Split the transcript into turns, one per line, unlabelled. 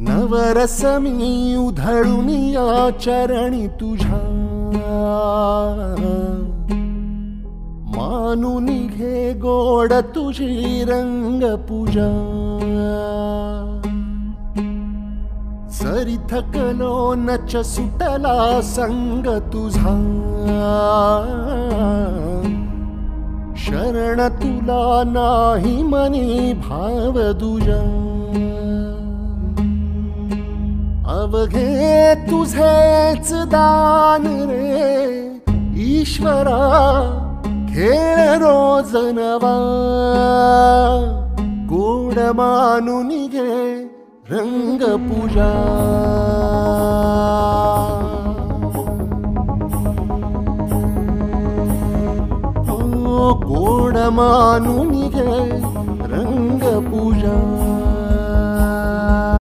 नवरस मी उधळून या चरणी तुझ्या, मानून घे गोड तुझी रंग पूजा। सरी थकलो नच सुटला संग तुझा, शरण तुला नाही मनी भाव दुजा। अवघे तुझेच दान रे ईश्वरा, खेळ रोज नवा गोड मानून घे रंग पूजा। गोड मानून घे रंग पूजा।